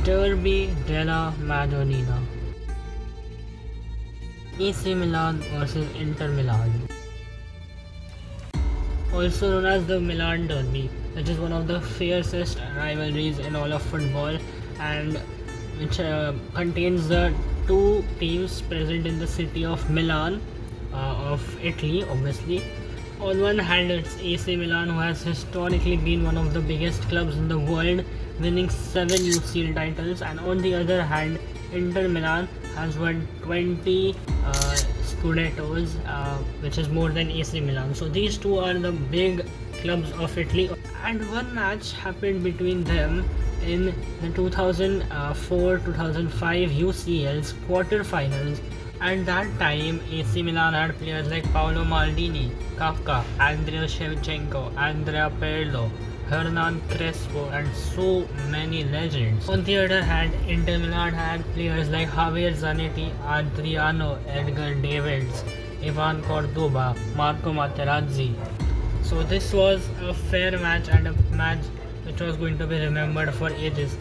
Derby della Madonnina. AC Milan versus Inter Milan. Also known as the Milan Derby, which is one of the fiercest rivalries in all of football and which contains the two teams present in the city of Milan of Italy, obviously. On one hand, it's AC Milan, who has historically been one of the biggest clubs in the world, winning 7 UCL titles, and on the other hand, Inter Milan has won 20 Scudettos, which is more than AC Milan. So these two are the big clubs of Italy, and one match happened between them in the 2004-2005 UCL's quarterfinals. And that time, AC Milan had players like Paolo Maldini, Kafka, Andrea Shevchenko, Andrea Pirlo, Hernan Crespo, and so many legends. On the other hand, Inter Milan had players like Javier Zanetti, Adriano, Edgar Davids, Ivan Cordoba, Marco Materazzi. So this was a fair match and a match which was going to be remembered for ages.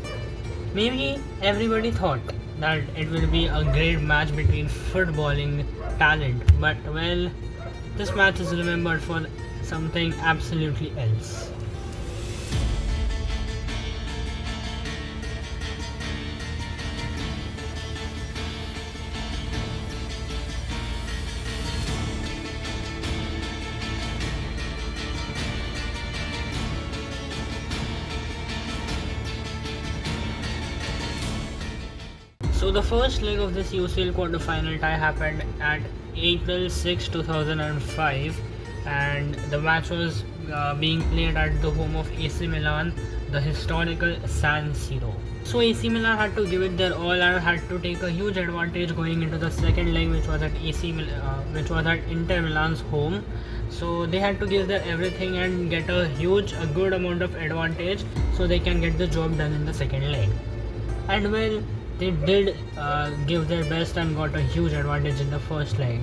Maybe everybody thought that it will be a great match between footballing talent, but well, this match is remembered for something absolutely else. So the first leg of this UCL quarterfinal tie happened at April 6, 2005, and the match was being played at the home of AC Milan, the historical San Siro. So AC Milan had to give it their all and had to take a huge advantage going into the second leg, which was at which was at Inter Milan's home. So they had to give their everything and get a good amount of advantage so they can get the job done in the second leg. And well, they did give their best and got a huge advantage in the first leg.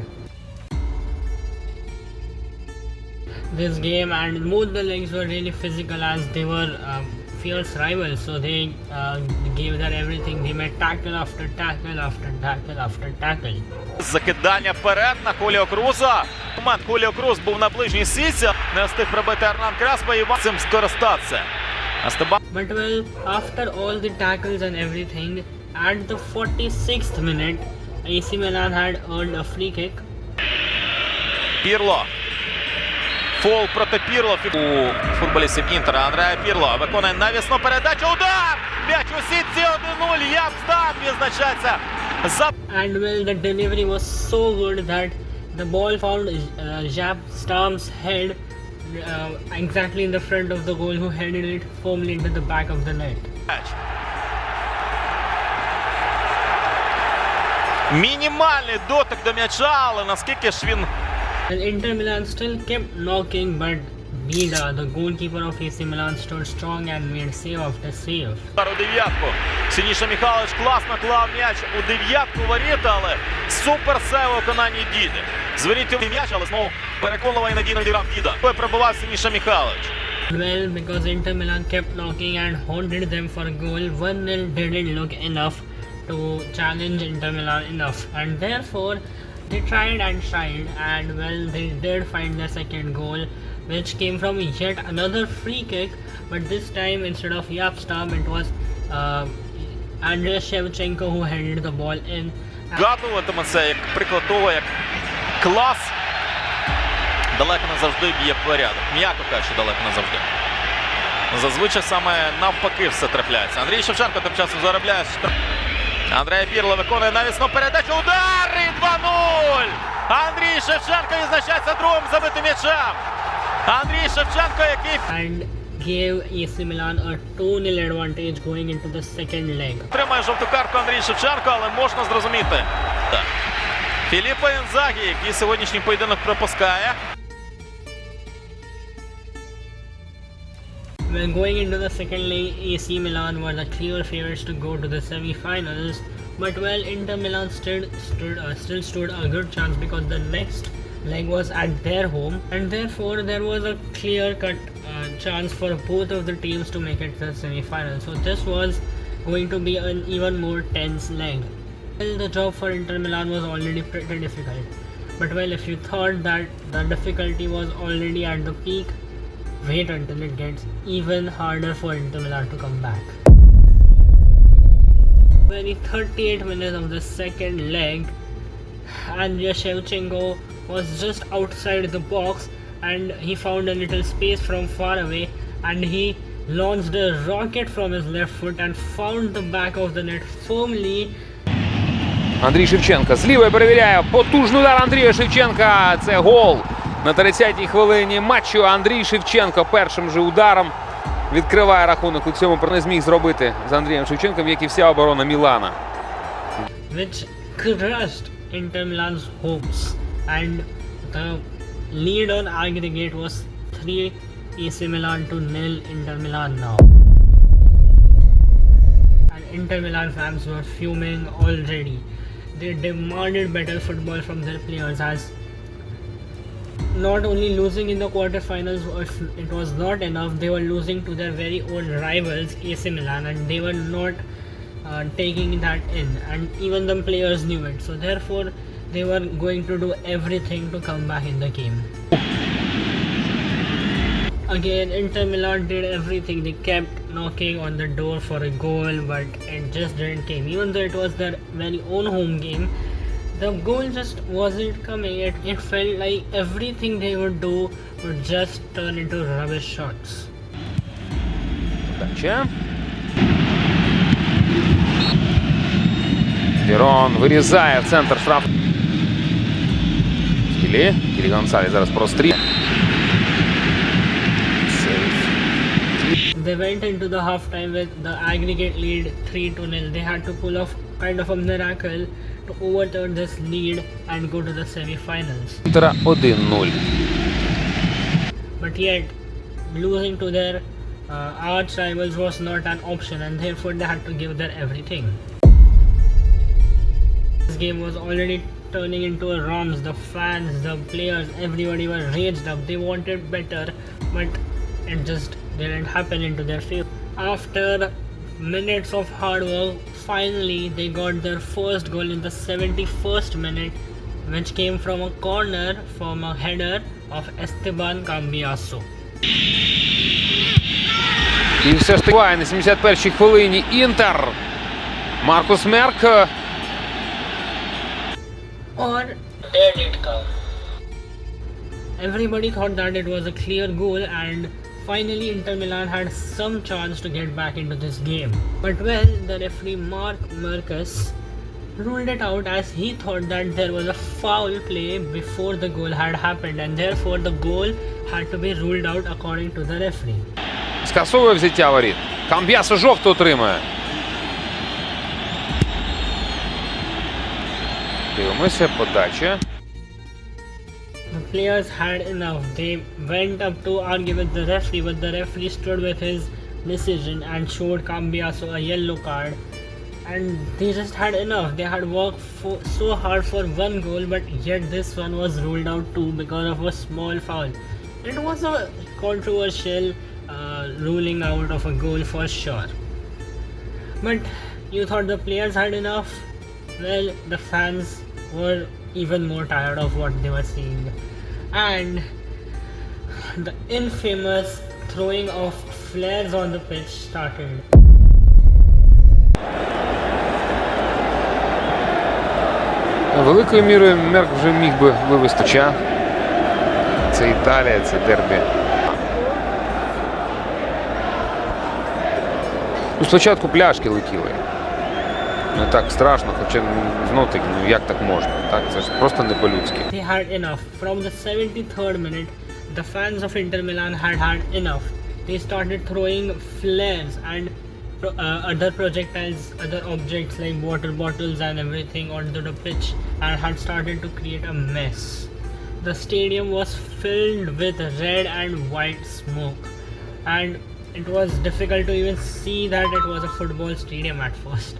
This game and both the legs were really physical as they were fierce rivals, so they gave their everything. They made tackle after tackle after tackle after tackle. Закидання вперед на Хуліо Круза. Момент Хуліо Круз був на ближній сітці. Не встиг пробити Ернан Креспо і цим скористатися. But well, after all the tackles and everything, at the 46th minute, AC Milan had earned a free kick. Пірло. Фол проти Пірло у футболістів Інтера. Андреа Пірло виконує навісну передачу. Удар! М'яч у сітці 1-0. Япстам відзначається. And well, the delivery was so good that the ball found Jaap Stam's head exactly in the front of the goal, who headed it firmly into the back of the net. Мінімальний дотик до м'яча, але наскільки ж він... And Inter Milan still kept knocking, but Bida, the goalkeeper of AC Milan, stood strong and made save after save. У дев'ятку. Сініша Михайлович класно клав м'яч у дев'ятку воріт, але супер сейв у виконанні Діди. Зверніть увагу м'яч, але знову переконливо і надійно відіграв Діда. Пробивав Сініша Михайлович. Well, because Inter Milan kept knocking and haunted them for a goal, 1-0 didn't look enough to challenge Inter Milan enough, and therefore they tried and tried, and well, they did find their second goal, which came from yet another free kick, but this time instead of Jaap Stam, it was Andrea Shevchenko who headed the ball in. Згадуватиме це як приклад того, як клас далеко не завжди б'є порядок. М'яко кажучи, далеко не завжди. Зазвичай саме навпаки все трапляється. Андрій Шевченко тим часом заробляє. Андреа Пірло виконує навісну передачу. Удар! І 2-0! Андрій Шевченко відзначається другим забитим м'ячем. Андрій Шевченко, який... And gave AC Milan a 2-0 advantage going into the second leg. Тримає жовту картку Андрій Шевченко, але можна зрозуміти. Так. Філіппо Інзагі, який сьогоднішній поєдинок пропускає. When going into the second leg, AC Milan were the clear favorites to go to the semi-finals, but well, Inter Milan still stood a good chance because the next leg was at their home, and therefore there was a clear-cut chance for both of the teams to make it to the semi-finals. So this was going to be an even more tense leg. Well, the job for Inter Milan was already pretty difficult. But well, if you thought that the difficulty was already at the peak, wait until it gets even harder for Inter Milan to come back. Very 38 minutes of the second leg, Andriy Shevchenko was just outside the box and he found a little space from far away and he launched a rocket from his left foot and found the back of the net firmly. Андрій Шевченко з лівої перевіряє. Потужний удар Андрія Шевченка. Це гол на 30-й хвилині матчу. Андрій Шевченко першим же ударом відкриває рахунок. У цьому не зміг зробити з Андрієм Шевченком, як і вся оборона Мілана. Which crushed Inter Milan's hopes, and the lead on aggregate was 3 AC Milan to 0 Inter Milan now. And Inter Milan fans were fuming already. They demanded better football from their players, as not only losing in the quarterfinals, it was not enough, they were losing to their very own rivals AC Milan and they were not taking that in, and even the players knew it, so therefore they were going to do everything to come back in the game. Again, Inter Milan did everything. They kept knocking on the door for a goal, but it just didn't come. Even though it was their very own home game, the goal just wasn't coming. It felt like everything they would do would just turn into rubbish shots. Подача. Вірон вирізає в центр штраф. Кілі Гонсалес зараз простріл. They went into the halftime with the aggregate lead 3-0. They had to pull off kind of a miracle to overturn this lead and go to the semi-finals. Інтера 1-0. But yet, losing to their arch rivals was not an option, and therefore they had to give their everything. This game was already turning into a romps. The fans, the players, everybody were raged up. They wanted better, but it just didn't happen into their favor. After minutes of hard work, finally they got their first goal in the 71st minute, which came from a corner from a header of Esteban Cambiaso. І все ж таки на 71-й хвилині Інтер. Маркус Мерк. Or did it come? Everybody thought that it was a clear goal, and finally Inter Milan had some chance to get back into this game. But well, the referee Mark Marcus ruled it out, as he thought that there was a foul play before the goal had happened, and therefore the goal had to be ruled out according to the referee. Скасовує взяття воріт. Камбіасо жовту отримує. Дивимося, подача. The players had enough. They went up to argue with the referee, but the referee stood with his decision and showed Cambiaso a yellow card. And they just had enough. They had worked so hard for one goal, but yet this one was ruled out too because of a small foul. It was a controversial ruling out of a goal for sure. But you thought the players had enough? Well, the fans were even more tired of what they were seeing. And the infamous throwing of flares on the pitch started. Великою мірою Мерк вже міг би вивести ча. Це Італія, це дербі. Спочатку пляшки летіли. Не так страшно, хоча знов-таки, як так можна? Так, це ж просто не по-людськи. They had enough. From the 73rd minute, the fans of Inter Milan had enough. They started throwing flares and other projectiles, other objects like water bottles and everything onto the pitch, and had started to create a mess. The stadium was filled with red and white smoke, and it was difficult to even see that it was a football stadium at first.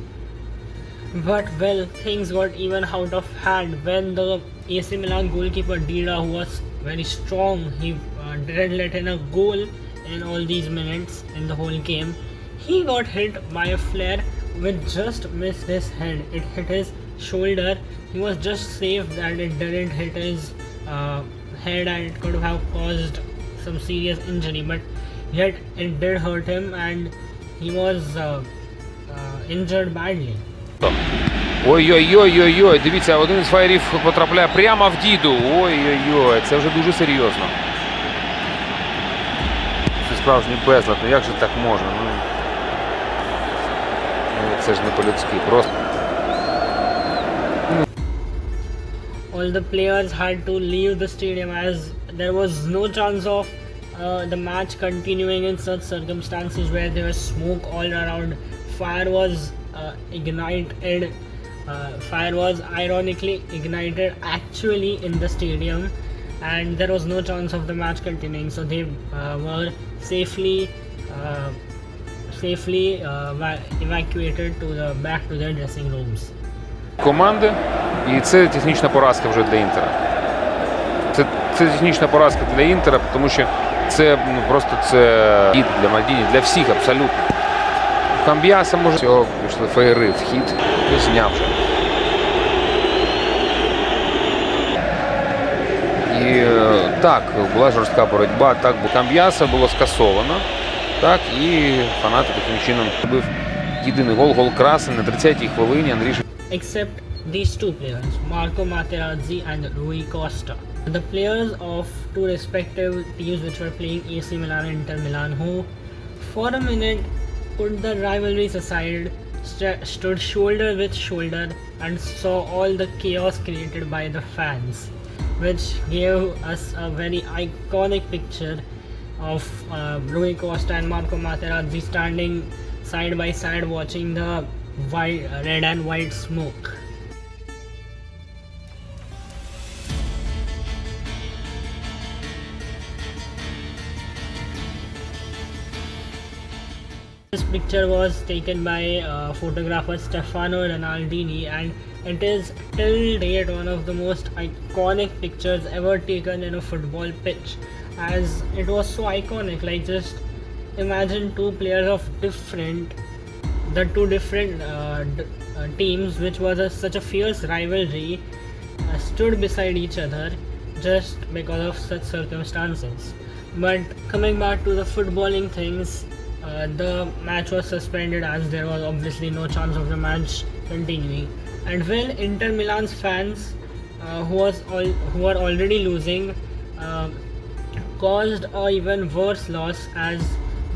But well, things got even out of hand when the AC Milan goalkeeper Dida, who was very strong, he didn't let in a goal in all these minutes in the whole game. He got hit by a flare which just missed his head. It hit his shoulder. He was just safe that it didn't hit his head, and it could have caused some serious injury, but yet it did hurt him and he was injured badly. Ой-ой-ой-ой-ой, дивіться, один із фаєрів потрапляє прямо в діду. Ой-ой-ой, це вже дуже серйозно. Це справжній безлад, ну як же так можна? Ну, це ж не по-людськи, просто. All the players had to leave the stadium as there was no chance of the match continuing in such circumstances where there was smoke all around. Fire was ignited. Fire was ironically ignited actually in the stadium, and there was no chance of the match continuing. So they were safely evacuated back to their dressing rooms. Команди, і це технічна поразка вже для Інтера. Це технічна поразка для Інтера, тому що це просто це хід для Мальдіні, для всіх абсолютно. Камбіаса може цього пішли феєри в хід і зняв вже. І так, була жорстка боротьба, так, бо Камбіаса було скасовано. Так, і фанати таким чином робив єдиний гол Красен на 30-й хвилині. Андрій Except these two players, Marco Materazzi and Rui Costa. The players of two respective teams which were playing AC Milan and Inter Milan, who for a minute put the rivalries aside, stood shoulder with shoulder and saw all the chaos created by the fans, which gave us a very iconic picture of Rui Costa and Marco Materazzi standing side by side watching the red and white smoke. This picture was taken by photographer Stefano Ronaldini, and it is till date one of the most iconic pictures ever taken in a football pitch, as it was so iconic. Like, just imagine two players of two different teams, which was such a fierce rivalry, stood beside each other just because of such circumstances. But coming back to the footballing things, the match was suspended as there was obviously no chance of the match continuing. And well, Inter Milan's fans, who are already losing, caused an even worse loss, as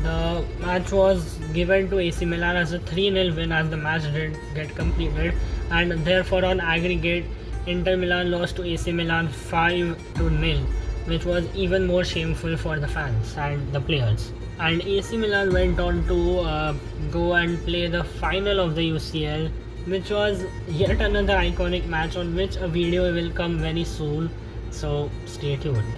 the match was given to AC Milan as a 3-0 win, as the match didn't get completed, and therefore on aggregate Inter Milan lost to AC Milan 5-0, which was even more shameful for the fans and the players. And AC Milan went on to go and play the final of the UCL, which was yet another iconic match on which a video will come very soon, so stay tuned.